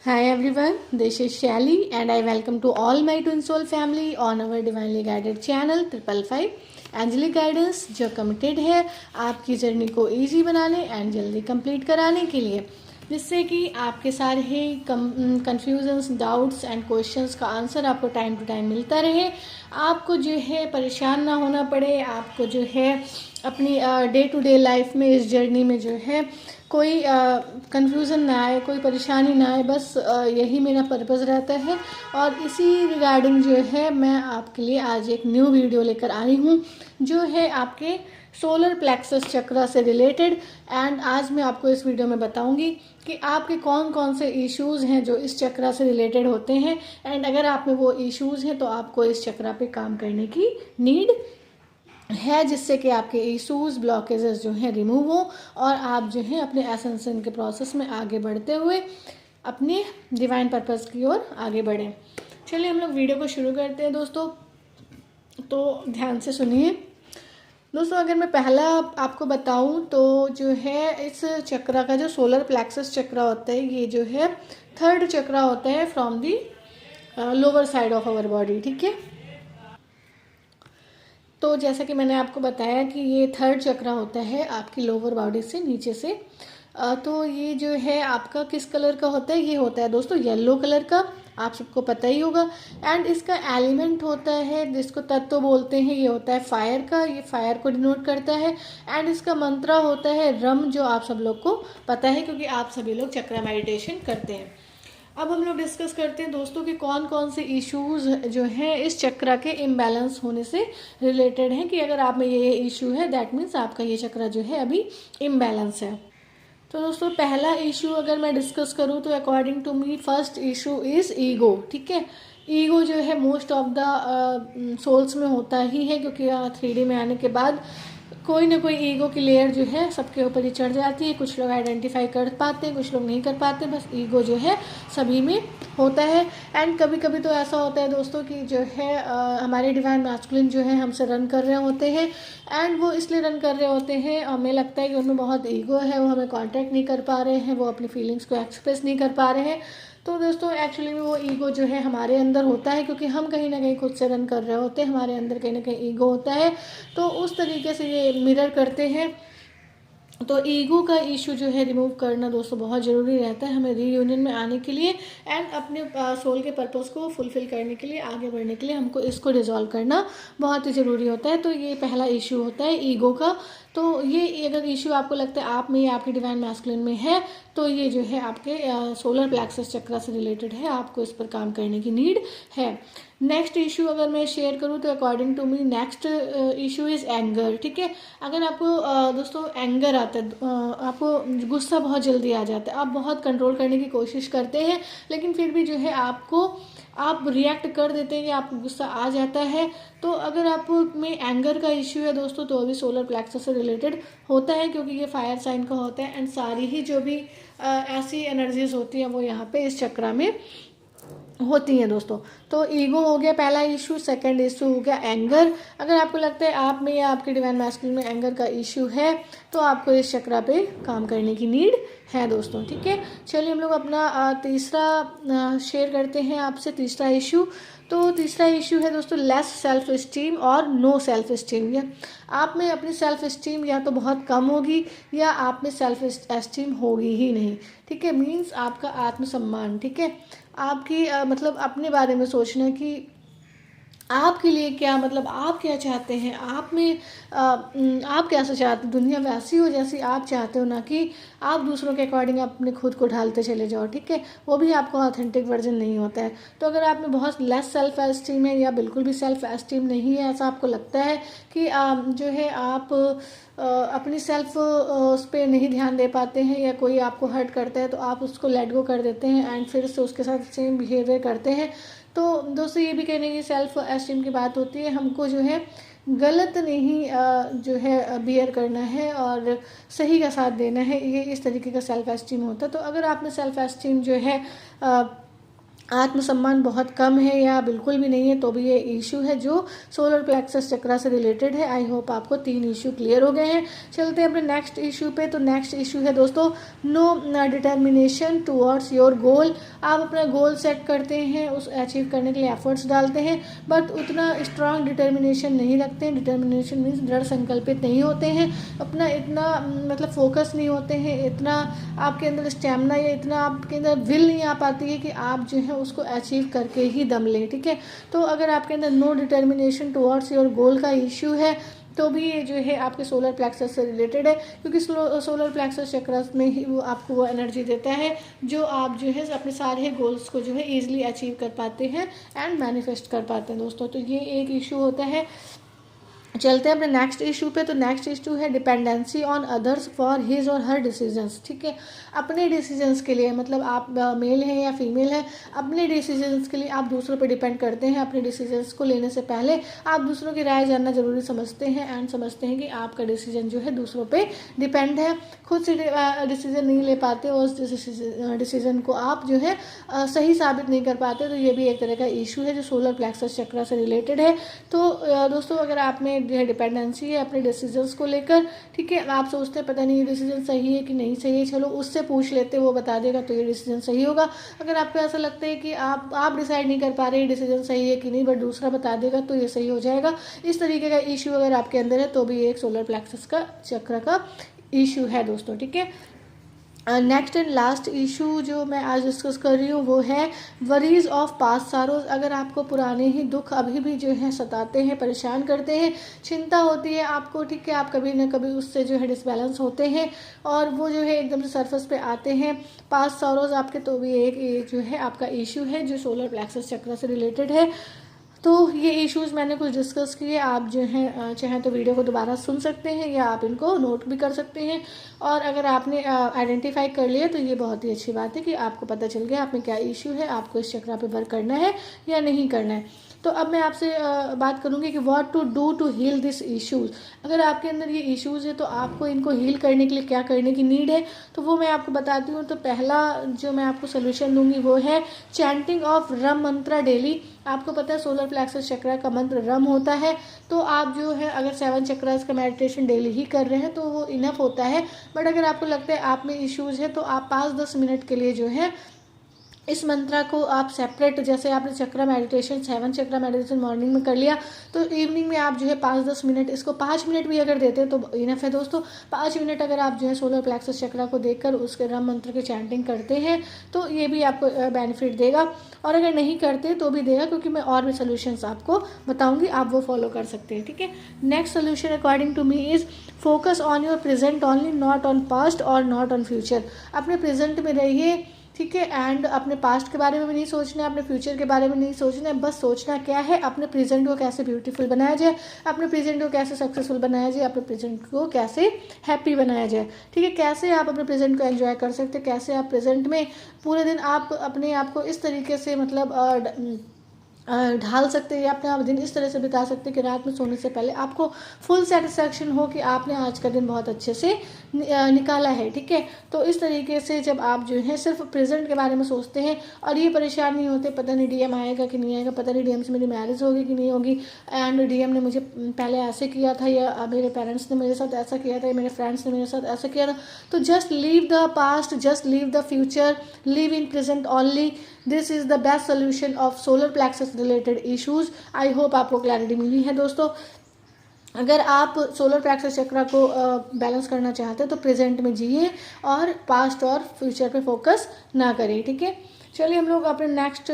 Hi everyone, this is Shelly and I welcome to all my Twin Soul family on our Divinely Guided channel 555 angelic guidance जो committed है आपकी journey को easy बनाने and जल्दी complete कराने के लिए, जिससे कि आपके सारे ही कन्फ्यूजन्स, डाउट्स एंड क्वेश्चंस का आंसर आपको टाइम टू टाइम मिलता रहे, आपको जो है परेशान ना होना पड़े, आपको जो है अपनी डे टू डे लाइफ में इस जर्नी में जो है कोई कन्फ्यूज़न ना आए, कोई परेशानी ना आए। बस यही मेरा पर्पज़ रहता है और इसी रिगार्डिंग जो है मैं आपके लिए आज एक न्यू वीडियो लेकर आई हूँ जो है आपके सोलर प्लेक्सस चक्रा से रिलेटेड। एंड आज मैं आपको इस वीडियो में बताऊंगी कि आपके कौन कौन से इश्यूज़ हैं जो इस चक्रा से रिलेटेड होते हैं, एंड अगर आप में वो इश्यूज़ हैं तो आपको इस चक्रा पे काम करने की नीड है, जिससे कि आपके इश्यूज़, ब्लॉकेजेस जो हैं रिमूव हो और आप जो है अपने एसेंशन के प्रोसेस में आगे बढ़ते हुए अपने डिवाइन पर्पस की ओर आगे बढ़ें। चलिए हम लोग वीडियो को शुरू करते हैं दोस्तों, तो ध्यान से सुनिए दोस्तों। अगर मैं पहला आपको बताऊं तो जो है इस चक्रा का जो सोलर प्लेक्सस चक्रा होता है, ये जो है थर्ड चक्रा होता है from the lower side of our body. ठीक है, तो जैसा कि मैंने आपको बताया कि ये थर्ड चक्रा होता है आपकी लोअर बॉडी से नीचे से। तो ये जो है आपका किस कलर का होता है, ये होता है दोस्तों येलो कलर का, आप सबको पता ही होगा। एंड इसका एलिमेंट होता है जिसको तत्व बोलते हैं, ये होता है फायर का, ये फायर को डिनोट करता है। एंड इसका मंत्र होता है रम, जो आप सब लोग को पता है क्योंकि आप सभी लोग चक्रा मेडिटेशन करते हैं। अब हम लोग डिस्कस करते हैं दोस्तों कि कौन कौन से इश्यूज जो हैं इस चक्रा के इम्बैलेंस होने से रिलेटेड हैं, कि अगर आप में ये इशू है दैट मीन्स आपका ये चक्रा जो है अभी इम्बैलेंस है। तो दोस्तों पहला इशू अगर मैं डिस्कस करूँ तो according to me first issue is ego. ठीक है, ईगो जो है मोस्ट ऑफ द सोल्स में होता ही है, क्योंकि 3D में आने के बाद कोई ना कोई ईगो की लेयर जो है सबके ऊपर ही चढ़ जाती है। कुछ लोग आइडेंटिफाई कर पाते हैं, कुछ लोग नहीं कर पाते, बस ईगो जो है सभी में होता है। एंड कभी कभी तो ऐसा होता है दोस्तों कि जो है हमारे डिवाइन मैस्कुलिन जो है हमसे रन कर रहे होते हैं, एंड वो इसलिए रन कर रहे होते हैं, हमें लगता है कि उनमें बहुत ईगो है, वो हमें कांटेक्ट नहीं कर पा रहे हैं, वो अपनी फीलिंग्स को एक्सप्रेस नहीं कर पा रहे हैं। तो दोस्तों एक्चुअली में वो ईगो जो है हमारे अंदर होता है, क्योंकि हम कहीं ना कहीं खुद से रन कर रहे होते हैं, हमारे अंदर कहीं ना कहीं ईगो होता है, तो उस तरीके से ये मिरर करते हैं। तो ईगो का इशू जो है रिमूव करना दोस्तों बहुत ज़रूरी रहता है हमें रीयूनियन में आने के लिए, एंड अपने सोल के पर्पस को फुलफिल करने के लिए, आगे बढ़ने के लिए हमको इसको रिजॉल्व करना बहुत ही ज़रूरी होता है। तो ये पहला इशू होता है ईगो का। तो ये अगर इशू आपको लगता है आप में या आपके डिवाइन मैस्कुलिन में है, तो ये जो है आपके सोलर प्लेक्सस चक्रा से रिलेटेड है, आपको इस पर काम करने की नीड है। नेक्स्ट इशू अगर मैं शेयर करूँ तो according to me next issue is anger. ठीक है, अगर आपको दोस्तों एंगर आता है, आपको गुस्सा बहुत जल्दी आ जाता है, आप बहुत कंट्रोल करने की कोशिश करते हैं, लेकिन फिर भी जो है आप रिएक्ट कर देते हैं कि आपको गुस्सा आ जाता है। तो अगर आप में एंगर का इश्यू है दोस्तों, तो अभी सोलर प्लेक्सस से रिलेटेड होता है, क्योंकि ये फायर साइन का होता है, एंड सारी ही जो भी ऐसी एनर्जीज होती हैं वो यहाँ पे इस चक्रा में होती हैं दोस्तों। तो ईगो हो गया पहला इशू। सेकंड इशू हो गया एंगर। अगर आपको लगता है आप में या आपके डिवाइन मैस्कुलिन में एंगर का इशू है, तो आपको इस चक्रा पे काम करने की नीड है दोस्तों। ठीक है, चलिए हम लोग अपना तीसरा शेयर करते हैं आपसे तीसरा इशू। तो तीसरा इशू है दोस्तों लेस सेल्फ स्टीम और नो सेल्फ स्टीम। या आप में अपनी सेल्फ स्टीम या तो बहुत कम होगी या आप में सेल्फ एस्टीम होगी ही नहीं। ठीक है, मीन्स आपका आत्मसम्मान, ठीक है, आपकी मतलब अपने बारे में सोचना कि आपके लिए क्या, मतलब आप क्या चाहते हैं, आप में आप कैसे चाहते हैं दुनिया वैसी हो जैसी आप चाहते हो, ना कि आप दूसरों के अकॉर्डिंग अपने खुद को ढालते चले जाओ। ठीक है, वो भी आपका ऑथेंटिक वर्जन नहीं होता है। तो अगर आप में बहुत लेस सेल्फ एस्टीम है या बिल्कुल भी सेल्फ एस्टीम नहीं है, ऐसा आपको लगता है कि जो है आप अपनी सेल्फ उस पर नहीं ध्यान दे पाते हैं, या कोई आपको हर्ट करता है तो आप उसको लेट गो कर देते हैं एंड फिर से उसके साथ सेम बिहेवियर करते हैं, तो दोस्तों ये भी कहने की सेल्फ एस्टीम की बात होती है। हमको जो है गलत नहीं जो है बियर करना है और सही का साथ देना है, ये इस तरीके का सेल्फ एस्टीम होता है। तो अगर आप में सेल्फ एस्टीम जो है आत्मसम्मान बहुत कम है या बिल्कुल भी नहीं है, तो भी ये इशू है जो सोलर प्लेक्सस चक्रा से रिलेटेड है। आई होप आपको 3 इशू क्लियर हो गए हैं। चलते हैं अपने नेक्स्ट इशू पे। तो नेक्स्ट इशू है दोस्तों no determination towards your goal. आप अपना गोल सेट करते हैं, उस अचीव करने के लिए एफर्ट्स डालते हैं, बट उतना स्ट्रांग डिटर्मिनेशन नहीं रखते हैं। डिटर्मिनेशन मीन्स दृढ़ संकल्पित नहीं होते हैं, अपना इतना मतलब फोकस नहीं होते हैं, इतना आपके अंदर स्टेमिना या इतना आपके अंदर विल नहीं आ पाती है कि आप जो है उसको अचीव करके ही दम लें। ठीक है, तो अगर आपके अंदर no determination towards your goal का इश्यू है तो भी ये जो है आपके सोलर प्लेक्सस से रिलेटेड है, क्योंकि सोलर प्लेक्सस चक्र में ही वो आपको वो एनर्जी देता है जो आप जो है अपने सारे गोल्स को जो है ईजिली अचीव कर पाते हैं एंड मैनिफेस्ट कर पाते हैं दोस्तों। तो ये एक इशू होता है। चलते हैं अपने नेक्स्ट इशू पे। तो नेक्स्ट इशू है dependency on others for his और हर डिसीजंस। ठीक है, अपने डिसीजंस के लिए, मतलब आप मेल हैं या फीमेल हैं, अपने डिसीजंस के लिए आप दूसरों पे डिपेंड करते हैं। अपने डिसीजंस को लेने से पहले आप दूसरों की राय जानना जरूरी समझते हैं एंड समझते हैं कि आपका डिसीजन जो है दूसरों पे डिपेंड है। खुद से डिसीजन नहीं ले पाते और उस डिसीजन को आप जो है सही साबित नहीं कर पाते, तो ये भी एक तरह का इशू है जो सोलर प्लेक्सस चक्र से रिलेटेड है। तो दोस्तों अगर आप में डिपेंडेंसी है अपने डिसीजंस को लेकर, ठीक है, आप सोचते हैं पता नहीं ये डिसीजन सही है कि नहीं सही है, चलो उससे पूछ लेते, वो बता देगा तो ये डिसीजन सही होगा। अगर आपको ऐसा लगता है कि आप डिसाइड नहीं कर पा रहे डिसीजन सही है कि नहीं, बट दूसरा बता देगा तो ये सही हो जाएगा, इस तरीके का इशू अगर आपके अंदर है तो भी एक सोलर प्लेक्सस का चक्र का इशू है दोस्तों। ठीक है, नेक्स्ट एंड लास्ट इशू जो मैं आज डिस्कस कर रही हूँ वो है वरीज ऑफ पास्ट सारोज। अगर आपको पुराने ही दुख अभी भी जो है सताते हैं, परेशान करते हैं, चिंता होती है आपको, ठीक है, आप कभी ना कभी उससे जो है डिसबैलेंस होते हैं और वो जो है एकदम से सरफेस पे आते हैं पास्ट सारोज आपके, तो भी एक जो है आपका इशू है जो सोलर प्लेक्सस चक्र से रिलेटेड है। तो ये इश्यूज़ मैंने कुछ डिस्कस किए, आप जो हैं चाहें तो वीडियो को दोबारा सुन सकते हैं या आप इनको नोट भी कर सकते हैं। और अगर आपने आइडेंटिफाई कर लिया तो ये बहुत ही अच्छी बात है कि आपको पता चल गया आप में क्या इशू है, आपको इस चक्र पे वर्क करना है या नहीं करना है। तो अब मैं आपसे बात करूंगी कि what to do to heal this issues. अगर आपके अंदर ये इश्यूज़ है तो आपको इनको हील करने के लिए क्या करने की नीड है, तो वो मैं आपको बताती हूँ। तो पहला जो मैं आपको सोल्यूशन दूंगी वो है chanting of rum Mantra daily. आपको पता है सोलर प्लेक्सस चक्र का मंत्र रम होता है, तो आप जो है अगर 7 चक्रास का मेडिटेशन डेली ही कर रहे हैं तो वो इनफ होता है। बट अगर आपको लगता है आप में इश्यूज़ है तो आप 5-10 मिनट के लिए जो है इस मंत्रा को आप सेपरेट, जैसे आपने चक्रा मेडिटेशन 7 चक्रा मेडिटेशन मॉर्निंग में कर लिया तो इवनिंग में आप जो है 5-10 मिनट, इसको 5 मिनट भी अगर देते हैं तो इनफ है दोस्तों। 5 मिनट अगर आप जो है सोलर प्लेक्सस चक्रा को देखकर उसके रम मंत्र की चैंटिंग करते हैं तो ये भी आपको बेनिफिट देगा, और अगर नहीं करते तो भी देगा, क्योंकि मैं और भी सोल्यूशंस आपको बताऊंगी, आप वो फॉलो कर सकते हैं। ठीक है, next solution according to me is focus on your present only, not on past और नॉट ऑन फ्यूचर। अपने प्रेजेंट में रहिए, ठीक है, एंड अपने पास्ट के बारे में भी नहीं सोचना है, अपने फ्यूचर के बारे में नहीं सोचना है, बस सोचना क्या है अपने प्रेजेंट को कैसे ब्यूटीफुल बनाया जाए, अपने प्रेजेंट को कैसे सक्सेसफुल बनाया जाए, अपने प्रेजेंट को कैसे हैप्पी बनाया जाए। ठीक है, कैसे आप अपने प्रेजेंट को एंजॉय कर सकते हैं, कैसे आप प्रेजेंट में पूरे दिन आप अपने आप को इस तरीके से मतलब ढाल सकते हैं या अपने आप दिन इस तरह से बिता सकते हैं कि रात में सोने से पहले आपको फुल सेटिस्फैक्शन हो कि आपने आज का दिन बहुत अच्छे से निकाला है। ठीक है, तो इस तरीके से जब आप जो है सिर्फ प्रेजेंट के बारे में सोचते हैं और ये परेशान नहीं होते पता नहीं डीएम आएगा कि नहीं आएगा, पता नहीं डीएम से मेरी मैरिज होगी कि नहीं होगी, एंड डीएम ने मुझे पहले ऐसे किया था या मेरे पेरेंट्स ने मेरे साथ ऐसा किया था या मेरे फ्रेंड्स ने मेरे साथ ऐसा किया था। तो just leave the past, just leave the future, live in present only. This is the best solution of solar plexus related issues. I hope आपको क्लैरिटी मिली है दोस्तों। अगर आप सोलर प्लेक्सस चक्र को बैलेंस करना चाहते हैं तो प्रेजेंट में जिए और पास्ट और फ्यूचर पे फोकस ना करें। ठीक है, चलिए हम लोग अपने नेक्स्ट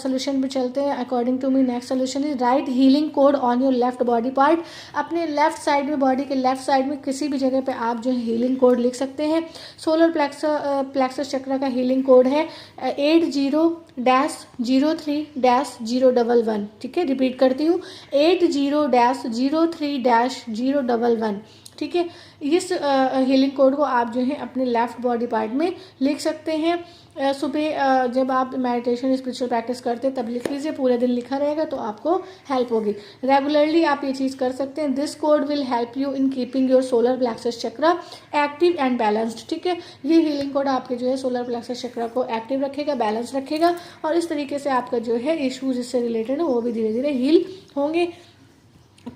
सोल्यूशन पे चलते हैं। According to me next solution is right healing code on your left body part. अपने लेफ्ट साइड में, बॉडी के लेफ्ट साइड में किसी भी जगह पे आप जो है हीलिंग कोड लिख सकते हैं। सोलर प्लेक्सस चक्र का हीलिंग कोड है 80-03-011। ठीक है, रिपीट करती हूँ 80-03-011। ठीक है, इस हीलिंग कोड को आप जो है अपने लेफ्ट बॉडी पार्ट में लिख सकते हैं। सुबह जब आप मेडिटेशन स्पिरिचुअल प्रैक्टिस करते हैं तब लिख लीजिए, पूरे दिन लिखा रहेगा तो आपको हेल्प होगी। रेगुलरली आप ये चीज़ कर सकते हैं। This code will help you in keeping your solar plexus chakra active and balanced. ठीक है, ये हीलिंग कोड आपके जो है सोलर प्लेक्सस चक्रा को एक्टिव रखेगा, बैलेंस रखेगा, और इस तरीके से आपका जो है इश्यूज इससे रिलेटेड है वो भी धीरे धीरे हील होंगे।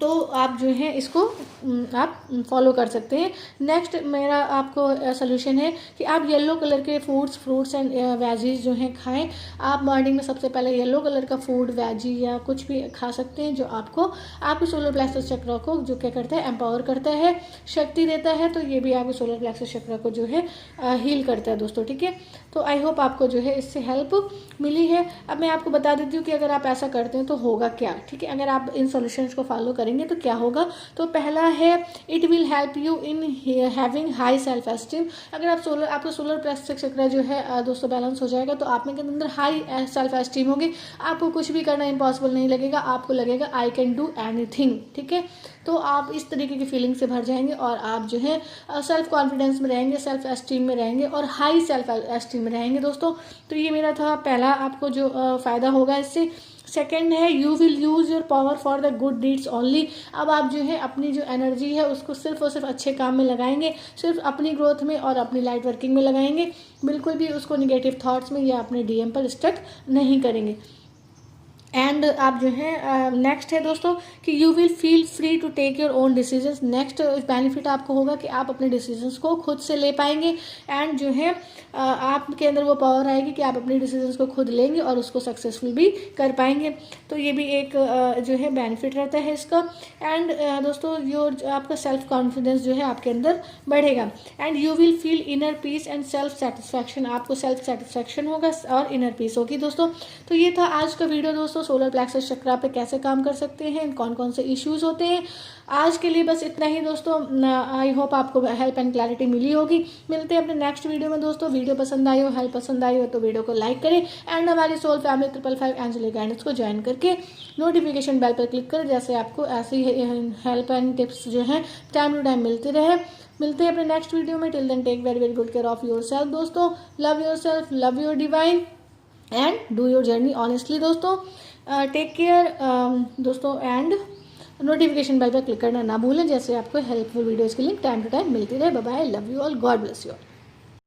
तो आप जो है इसको आप फॉलो कर सकते हैं। नेक्स्ट मेरा आपको सोल्यूशन है कि आप येलो कलर के फ्रूट्स एंड वेजीज जो हैं खाएं। आप मॉर्निंग में सबसे पहले येलो कलर का फूड, वेजी या कुछ भी खा सकते हैं जो आपके सोलर प्लेक्सस चक्र को जो क्या करता है, एम्पावर करता है, शक्ति देता है। तो ये भी आपके सोलर प्लेक्सस चक्र को जो है हील करता है दोस्तों। ठीक है, तो आई होप आपको जो है इससे हेल्प मिली है। अब मैं आपको बता देती हूँ कि अगर आप ऐसा करते हैं तो होगा क्या। ठीक है, अगर आप इन सॉल्यूशंस को फॉलो करेंगे तो क्या होगा। तो पहला है it will help you in having high self esteem. अगर आप आपका सोलर प्लेक्सस चक्र जो है दोस्तों बैलेंस हो जाएगा तो आप में के अंदर हाई सेल्फ एस्टीम होगी। आपको कुछ भी करना इम्पॉसिबल नहीं लगेगा, आपको लगेगा आई कैन डू एनीथिंग। ठीक है, तो आप इस तरीके की फीलिंग से भर जाएंगे और आप जो है सेल्फ कॉन्फिडेंस में रहेंगे, सेल्फ एस्टीम में रहेंगे और हाई सेल्फ एस्टीम में रहेंगे दोस्तों। तो ये मेरा था पहला आपको जो फ़ायदा होगा इससे। सेकेंड है you will use your power for the good deeds only. अब आप जो है अपनी जो एनर्जी है उसको सिर्फ और सिर्फ अच्छे काम में लगाएंगे, सिर्फ अपनी ग्रोथ में और अपनी लाइट वर्किंग में लगाएंगे, बिल्कुल भी उसको निगेटिव थॉट्स में या अपने डीएम पर स्टक नहीं करेंगे। एंड आप जो है नेक्स्ट है दोस्तों कि you will feel free to take your own decisions. Next benefit आपको होगा कि आप अपने डिसीजंस को खुद से ले पाएंगे एंड जो है आपके अंदर वो पावर आएगी कि आप अपने डिसीजंस को खुद लेंगे और उसको सक्सेसफुल भी कर पाएंगे। तो ये भी एक जो है बेनिफिट रहता है इसका। एंड दोस्तों आपका सेल्फ कॉन्फिडेंस जो है आपके अंदर बढ़ेगा and you will feel inner peace and self satisfaction. आपको सेल्फ सेटिस्फैक्शन होगा और इनर पीस होगी दोस्तों। तो ये था आज का वीडियो दोस्तों, सोलर प्लेक्सस चक्रा पे कैसे काम कर सकते हैं, कौन कौन से इश्यूज होते हैं। आज के लिए बस इतना ही दोस्तों। आई होप आपको हेल्प एंड क्लैरिटी मिली होगी। मिलते हैं अपने नेक्स्ट वीडियो में दोस्तों। वीडियो पसंद आई हो, हेल्प पसंद आई हो तो वीडियो को लाइक करें एंड हमारी सोल फैमिली 555 एंजेलिक गाइडेंस को ज्वाइन करके नोटिफिकेशन बेल पर क्लिक करें, जैसे आपको ऐसी हेल्प एंड टिप्स जो है टाइम टू टाइम मिलते रहे। मिलते हैं अपने नेक्स्ट वीडियो में। Till then take very very good care of your self दोस्तों। Love your self, love your divine and do your journey honestly दोस्तों। टेक केयर दोस्तों एंड नोटिफिकेशन बेल पर क्लिक करना ना भूलें, जैसे आपको हेल्पफुल वीडियोज़ की लिंक टाइम टू टाइम मिलती रहे। Bye bye, love you all, God bless you all.